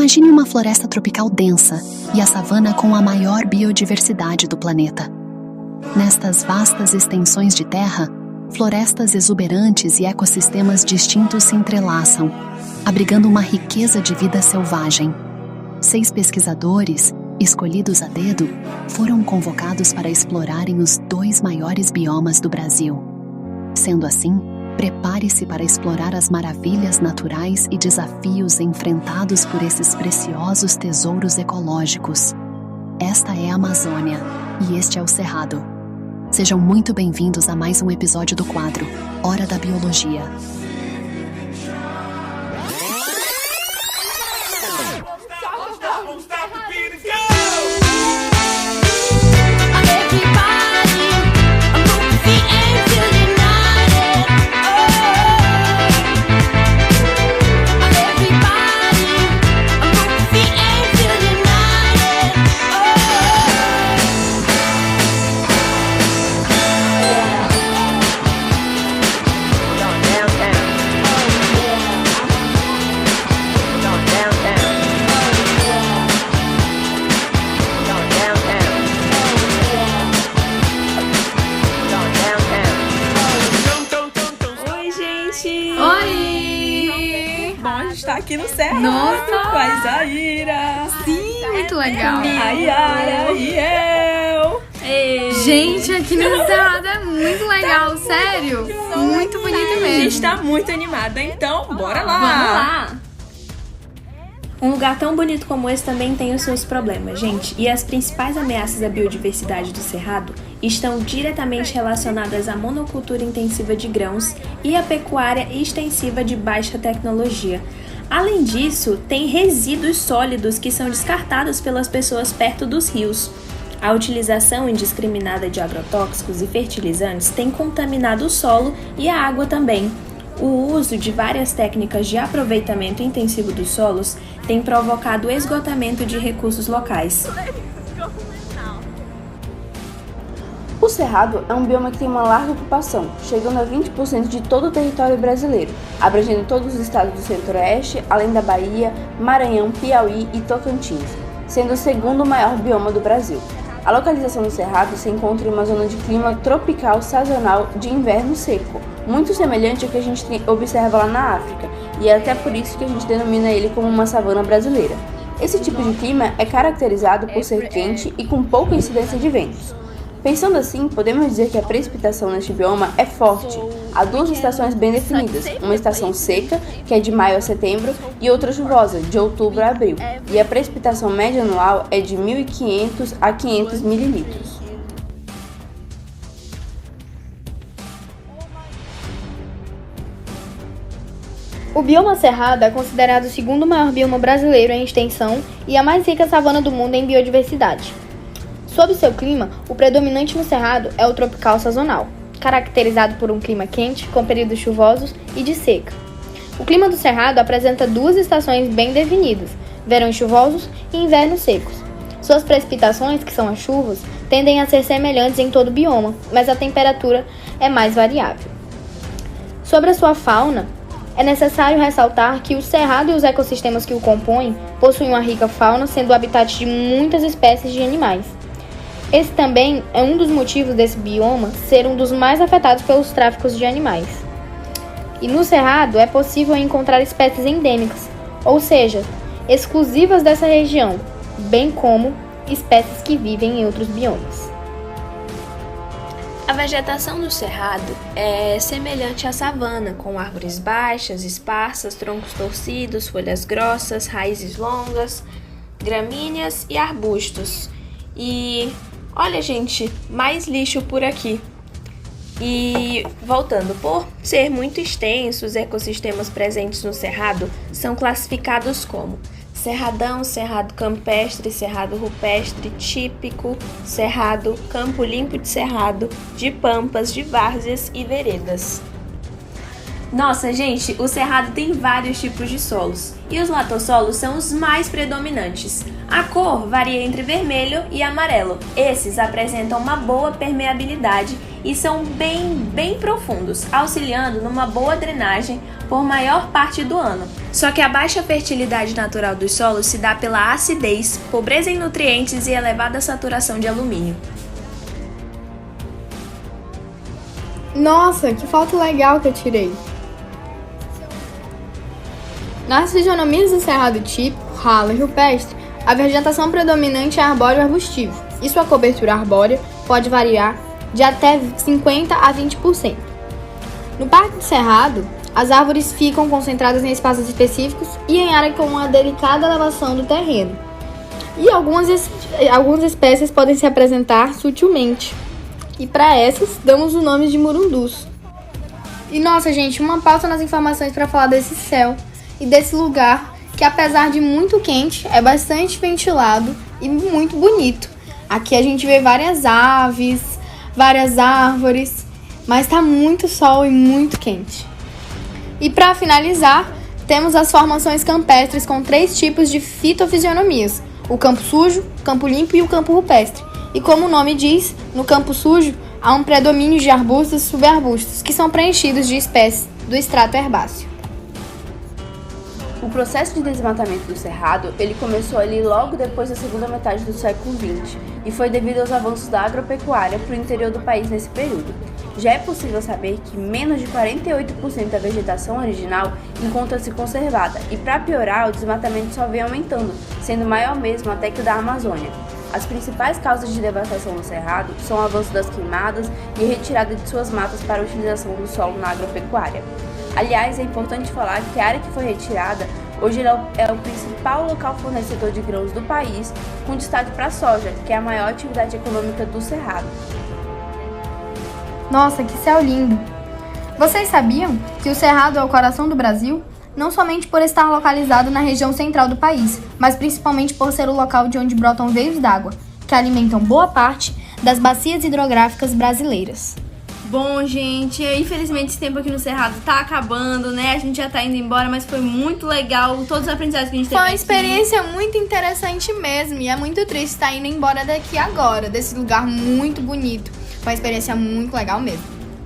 Imagine uma floresta tropical densa e a savana com a maior biodiversidade do planeta. Nestas vastas extensões de terra, florestas exuberantes e ecossistemas distintos se entrelaçam, abrigando uma riqueza de vida selvagem. 6 pesquisadores, escolhidos a dedo, foram convocados para explorarem os 2 maiores biomas do Brasil. Sendo assim, prepare-se para explorar as maravilhas naturais e desafios enfrentados por esses preciosos tesouros ecológicos. Esta é a Amazônia e este é o Cerrado. Sejam muito bem-vindos a mais um episódio do quadro Hora da Biologia. Aqui no Cerrado. Nossa! Com a Isaíra. Sim, muito legal. A Yara e eu. Gente, aqui no Cerrado é muito legal, sério. Muito bonito A mesmo. gente tá muito animada, então bora lá. Vamos lá. Um lugar tão bonito como esse também tem os seus problemas, gente. E as principais ameaças à biodiversidade do Cerrado estão diretamente relacionadas à monocultura intensiva de grãos e à pecuária extensiva de baixa tecnologia. Além disso, tem resíduos sólidos que são descartados pelas pessoas perto dos rios. A utilização indiscriminada de agrotóxicos e fertilizantes tem contaminado o solo e a água também. O uso de várias técnicas de aproveitamento intensivo dos solos tem provocado o esgotamento de recursos locais. O Cerrado é um bioma que tem uma larga ocupação, chegando a 20% de todo o território brasileiro, abrangendo todos os estados do Centro-Oeste, além da Bahia, Maranhão, Piauí e Tocantins, sendo o segundo maior bioma do Brasil. A localização do Cerrado se encontra em uma zona de clima tropical sazonal de inverno seco, muito semelhante ao que a gente observa lá na África, e é até por isso que a gente denomina ele como uma savana brasileira. Esse tipo de clima é caracterizado por ser quente e com pouca incidência de ventos. Pensando assim, podemos dizer que a precipitação neste bioma é forte. Há 2 estações bem definidas, uma estação seca, que é de maio a setembro, e outra chuvosa, de outubro a abril, e a precipitação média anual é de 1.500 a 500 mililitros. O bioma Cerrado é considerado o segundo maior bioma brasileiro em extensão e a mais rica savana do mundo em biodiversidade. Sob seu clima, o predominante no Cerrado é o tropical sazonal, caracterizado por um clima quente, com períodos chuvosos e de seca. O clima do Cerrado apresenta 2 estações bem definidas, verões chuvosos e invernos secos. Suas precipitações, que são as chuvas, tendem a ser semelhantes em todo o bioma, mas a temperatura é mais variável. Sobre a sua fauna, é necessário ressaltar que o Cerrado e os ecossistemas que o compõem possuem uma rica fauna, sendo o habitat de muitas espécies de animais. Esse também é um dos motivos desse bioma ser um dos mais afetados pelos tráficos de animais. E no Cerrado é possível encontrar espécies endêmicas, ou seja, exclusivas dessa região, bem como espécies que vivem em outros biomas. A vegetação do Cerrado é semelhante à savana, com árvores baixas, esparsas, troncos torcidos, folhas grossas, raízes longas, gramíneas e arbustos. E olha, gente, mais lixo por aqui. E voltando, por ser muito extenso, os ecossistemas presentes no Cerrado são classificados como Cerradão, Cerrado Campestre, Cerrado Rupestre, Típico, Cerrado, Campo Limpo de Cerrado, de Pampas, de Várzeas e Veredas. Nossa, gente, o Cerrado tem vários tipos de solos, e os latossolos são os mais predominantes. A cor varia entre vermelho e amarelo. Esses apresentam uma boa permeabilidade e são bem profundos, auxiliando numa boa drenagem por maior parte do ano. Só que a baixa fertilidade natural dos solos se dá pela acidez, pobreza em nutrientes e elevada saturação de alumínio. Nossa, que foto legal que eu tirei! Nas fisionomias do cerrado tipo, ralo e rupestre, a vegetação predominante é arbóreo arbustivo e sua cobertura arbórea pode variar de até 50% a 20%. No Parque do Cerrado, as árvores ficam concentradas em espaços específicos e em área com uma delicada elevação do terreno. E algumas espécies podem se apresentar sutilmente. E para essas, damos o nome de murundus. E nossa, gente, uma pausa nas informações para falar desse céu e desse lugar que, apesar de muito quente, é bastante ventilado e muito bonito. Aqui a gente vê várias aves, várias árvores, mas tá muito sol e muito quente. E para finalizar, temos as formações campestres com 3 tipos de fitofisionomias: o campo sujo, campo limpo e o campo rupestre. E como o nome diz, no campo sujo há um predomínio de arbustos e subarbustos, que são preenchidos de espécies do extrato herbáceo. O processo de desmatamento do Cerrado, ele começou ali logo depois da segunda metade do século XX e foi devido aos avanços da agropecuária para o interior do país nesse período. Já é possível saber que menos de 48% da vegetação original encontra-se conservada e, para piorar, o desmatamento só vem aumentando, sendo maior mesmo até que o da Amazônia. As principais causas de devastação no Cerrado são o avanço das queimadas e a retirada de suas matas para a utilização do solo na agropecuária. Aliás, é importante falar que a área que foi retirada hoje é o principal local fornecedor de grãos do país, com destaque para a soja, que é a maior atividade econômica do Cerrado. Nossa, que céu lindo! Vocês sabiam que o Cerrado é o coração do Brasil? Não somente por estar localizado na região central do país, mas principalmente por ser o local de onde brotam veios d'água, que alimentam boa parte das bacias hidrográficas brasileiras. Bom, gente, infelizmente esse tempo aqui no Cerrado tá acabando, né? A gente já tá indo embora, mas foi muito legal todos os aprendizados que a gente teve Foi uma aqui. experiência muito interessante mesmo, e é muito triste estar indo embora daqui agora, desse lugar muito bonito. Foi uma experiência muito legal mesmo.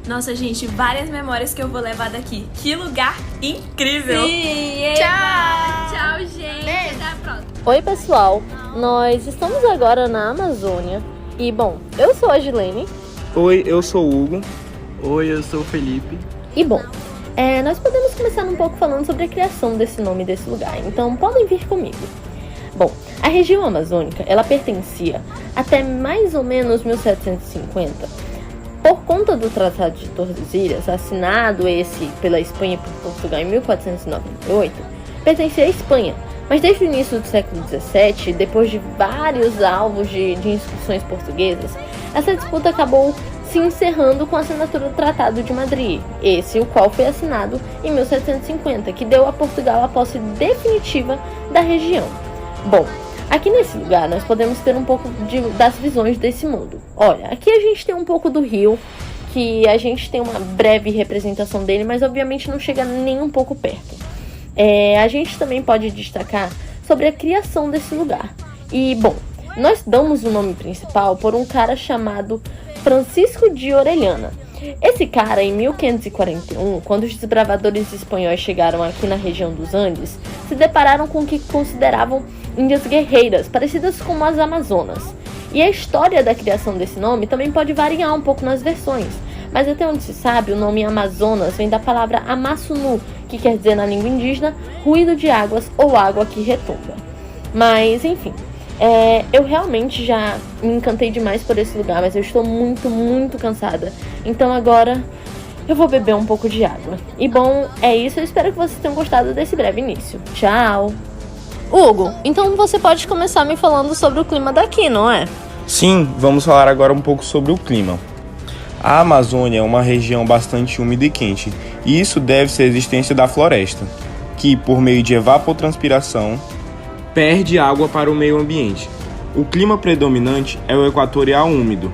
Nossa, gente, várias memórias que eu vou levar daqui. Que lugar incrível! Sim, tchau! Tchau, gente! Beijo. Até a próxima! Oi, pessoal! Nós estamos agora na Amazônia e, bom, eu sou a Gilene. Oi, eu sou o Hugo. Oi, eu sou o Felipe. E, bom, nós podemos começar um pouco falando sobre a criação desse nome desse lugar, então podem vir comigo. Bom, a região amazônica, ela pertencia até mais ou menos 1750. Por conta do Tratado de Tordesilhas, assinado pela Espanha e por Portugal em 1498, pertencia à Espanha. Mas desde o início do século XVII, depois de vários alvos de inscrições portuguesas, essa disputa acabou se encerrando com a assinatura do Tratado de Madrid, o qual foi assinado em 1750, que deu a Portugal a posse definitiva da região. Bom, aqui nesse lugar nós podemos ter um pouco das visões desse mundo. Olha, aqui a gente tem um pouco do rio, que a gente tem uma breve representação dele, mas obviamente não chega nem um pouco perto. A gente também pode destacar sobre a criação desse lugar. E, bom, nós damos o nome principal por um cara chamado Francisco de Orellana. Esse cara, em 1541, quando os desbravadores espanhóis chegaram aqui na região dos Andes, se depararam com o que consideravam índias guerreiras, parecidas com as Amazonas. E a história da criação desse nome também pode variar um pouco nas versões, mas até onde se sabe, o nome Amazonas vem da palavra Amassunu, que quer dizer na língua indígena, ruído de águas ou água que retumba. Mas, enfim, eu realmente já me encantei demais por esse lugar, mas eu estou muito, muito cansada. Então agora eu vou beber um pouco de água. E bom, é isso, eu espero que vocês tenham gostado desse breve início. Tchau! Hugo, então você pode começar me falando sobre o clima daqui, não é? Sim, vamos falar agora um pouco sobre o clima. A Amazônia é uma região bastante úmida e quente, e isso deve-se à existência da floresta, que, por meio de evapotranspiração, perde água para o meio ambiente. O clima predominante é o equatorial úmido,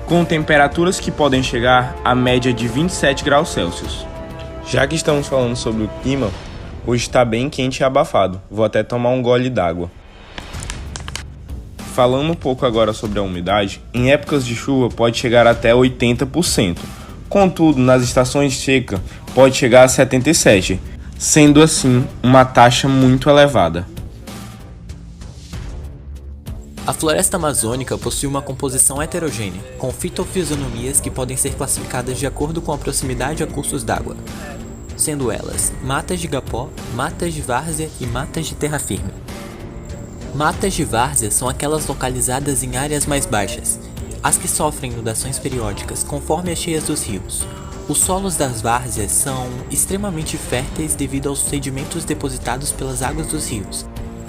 com temperaturas que podem chegar à média de 27 graus Celsius. Já que estamos falando sobre o clima, hoje está bem quente e abafado, vou até tomar um gole d'água. Falando um pouco agora sobre a umidade, em épocas de chuva pode chegar até 80%. Contudo, nas estações de seca pode chegar a 77%. sendo assim uma taxa muito elevada. A floresta amazônica possui uma composição heterogênea, com fitofisionomias que podem ser classificadas de acordo com a proximidade a cursos d'água, sendo elas matas de igapó, matas de várzea e matas de terra firme. Matas de várzea são aquelas localizadas em áreas mais baixas, as que sofrem inundações periódicas conforme as cheias dos rios. Os solos das várzeas são extremamente férteis devido aos sedimentos depositados pelas águas dos rios,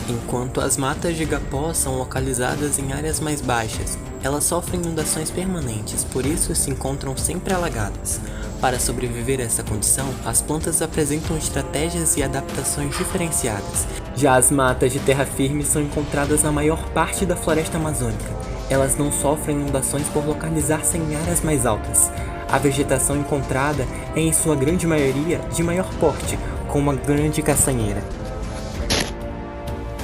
enquanto as matas de igapó são localizadas em áreas mais baixas. Elas sofrem inundações permanentes, por isso se encontram sempre alagadas. Para sobreviver a essa condição, as plantas apresentam estratégias e adaptações diferenciadas. Já as matas de terra firme são encontradas na maior parte da floresta amazônica. Elas não sofrem inundações por localizar-se em áreas mais altas. A vegetação encontrada é, em sua grande maioria, de maior porte, com uma grande castanheira.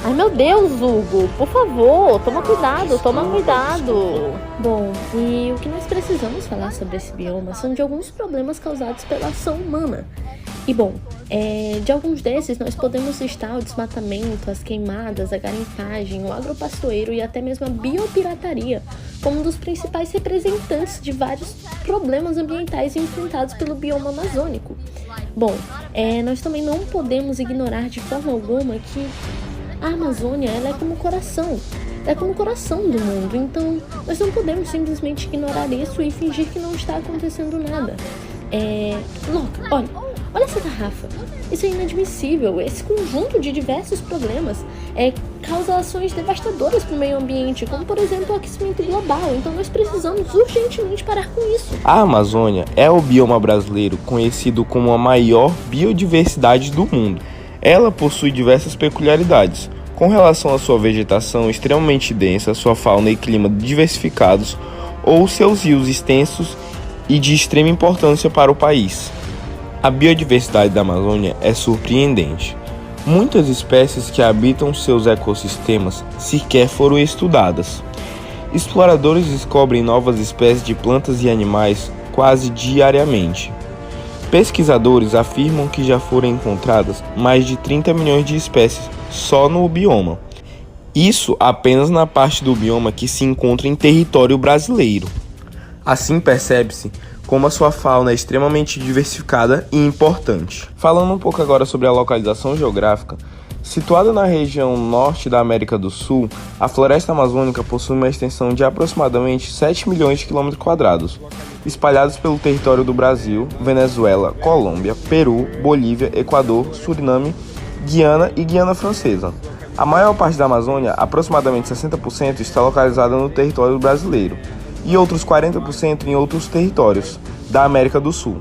Ai meu Deus, Hugo, por favor, toma cuidado. Bom, e o que nós precisamos falar sobre esse bioma são de alguns problemas causados pela ação humana. E bom, de alguns desses nós podemos listar o desmatamento, as queimadas, a garimpagem, o agropastoeiro e até mesmo a biopirataria como um dos principais representantes de vários problemas ambientais enfrentados pelo bioma amazônico. Bom, nós também não podemos ignorar de forma alguma que a Amazônia, ela é como o coração do mundo, então nós não podemos simplesmente ignorar isso e fingir que não está acontecendo nada. Loca, olha essa garrafa, isso é inadmissível. Esse conjunto de diversos problemas causa ações devastadoras para o meio ambiente, como por exemplo o aquecimento global, então nós precisamos urgentemente parar com isso. A Amazônia é o bioma brasileiro conhecido como a maior biodiversidade do mundo. Ela possui diversas peculiaridades, com relação à sua vegetação extremamente densa, sua fauna e clima diversificados, ou seus rios extensos e de extrema importância para o país. A biodiversidade da Amazônia é surpreendente. Muitas espécies que habitam seus ecossistemas sequer foram estudadas. Exploradores descobrem novas espécies de plantas e animais quase diariamente. Pesquisadores afirmam que já foram encontradas mais de 30 milhões de espécies só no bioma. Isso apenas na parte do bioma que se encontra em território brasileiro. Assim percebe-se como a sua fauna é extremamente diversificada e importante. Falando um pouco agora sobre a localização geográfica, situada na região norte da América do Sul, a floresta amazônica possui uma extensão de aproximadamente 7 milhões de km², espalhados pelo território do Brasil, Venezuela, Colômbia, Peru, Bolívia, Equador, Suriname, Guiana e Guiana Francesa. A maior parte da Amazônia, aproximadamente 60%, está localizada no território brasileiro e outros 40% em outros territórios da América do Sul.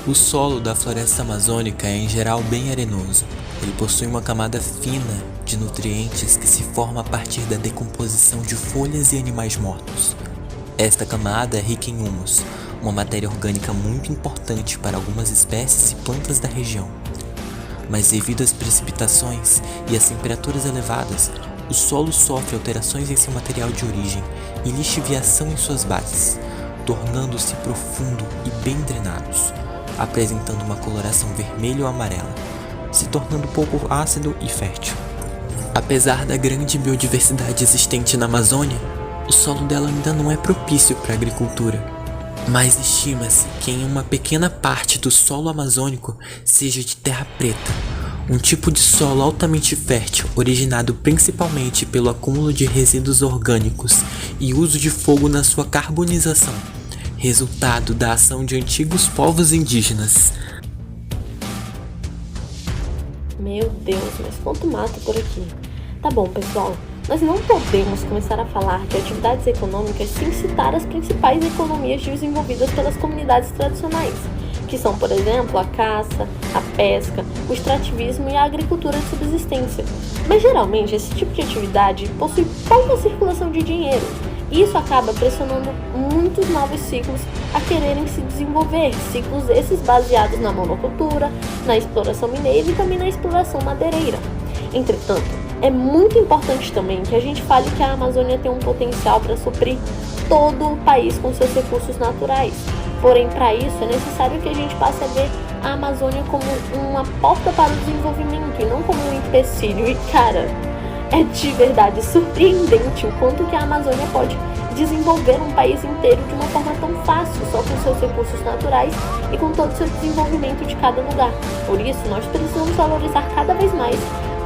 O solo da floresta amazônica é em geral bem arenoso. Ele possui uma camada fina de nutrientes que se forma a partir da decomposição de folhas e animais mortos. Esta camada é rica em humus, uma matéria orgânica muito importante para algumas espécies e plantas da região. Mas devido às precipitações e às temperaturas elevadas, o solo sofre alterações em seu material de origem e lixiviação em suas bases, tornando-se profundo e bem drenados, apresentando uma coloração vermelha ou amarela, se tornando pouco ácido e fértil. Apesar da grande biodiversidade existente na Amazônia, o solo dela ainda não é propício para a agricultura, mas estima-se que em uma pequena parte do solo amazônico seja de terra preta, um tipo de solo altamente fértil, originado principalmente pelo acúmulo de resíduos orgânicos e uso de fogo na sua carbonização, resultado da ação de antigos povos indígenas. Meu Deus, mas quanto mato por aqui. Tá bom, pessoal, nós não podemos começar a falar de atividades econômicas sem citar as principais economias desenvolvidas pelas comunidades tradicionais, que são, por exemplo, a caça, a pesca, o extrativismo e a agricultura de subsistência. Mas geralmente esse tipo de atividade possui pouca circulação de dinheiro, e isso acaba pressionando muitos novos ciclos a quererem se desenvolver, ciclos esses baseados na monocultura, na exploração mineira e também na exploração madeireira. Entretanto, é muito importante também que a gente fale que a Amazônia tem um potencial para suprir todo o país com seus recursos naturais. Porém, para isso, é necessário que a gente passe a ver a Amazônia como uma porta para o desenvolvimento e não como um empecilho. E cara, é de verdade surpreendente o quanto que a Amazônia pode desenvolver um país inteiro de uma forma tão fácil, só com seus recursos naturais e com todo o seu desenvolvimento de cada lugar. Por isso, nós precisamos valorizar cada vez mais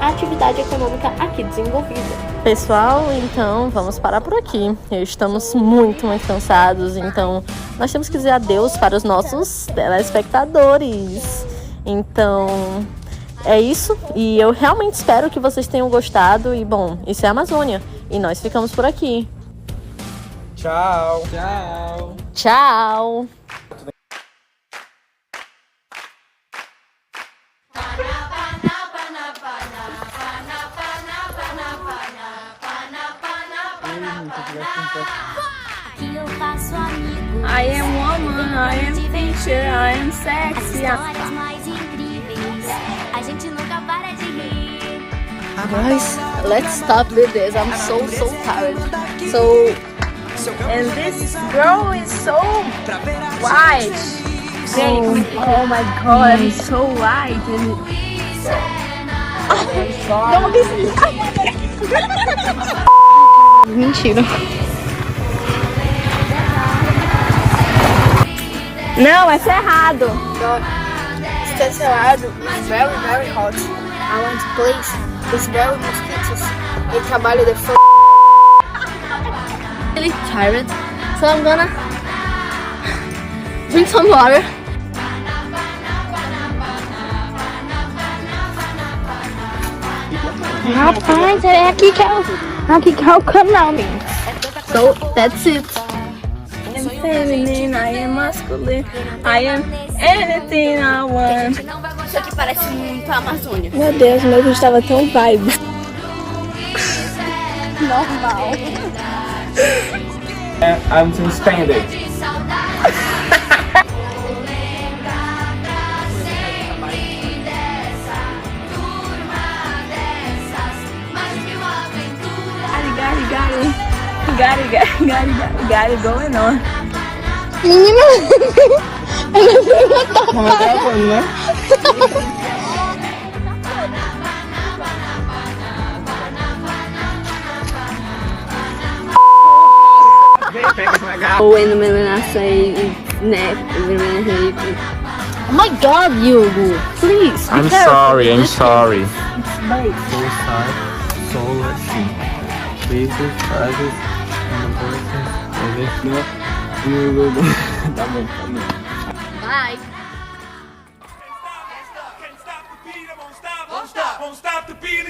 a atividade econômica aqui desenvolvida. Pessoal, então vamos parar por aqui. Estamos muito cansados, então nós temos que dizer adeus para os nossos telespectadores. Então é isso, e eu realmente espero que vocês tenham gostado. E bom, isso é a Amazônia, e nós ficamos por aqui. Tchau. Tchau. Tchau. I am woman, I am teacher, I am sexy. Guys, let's stop with this. I'm so tired. And this girl is so white. Oh my god, I'm so white. Mentira. Não, é cerrado. Está cerrado. It's very hot. I want to place this very mosquitoes. They trabalho the f***. Really tired, so I'm gonna drink some water. Rapaz, é aqui que é o canal. So that's it. I am feminine, I am masculine, I am anything I want. Isso aqui parece muito a Amazônia. Meu Deus, meu vídeo estava tão vibe. Normal. I'm suspended. Got it going on. Menina, Como é que né? Ou iluminação e né, oh my god, Hugo, please. I'm sorry. Solar, sim. Faces, frases, Tá bom. Bye. Won't stop the beat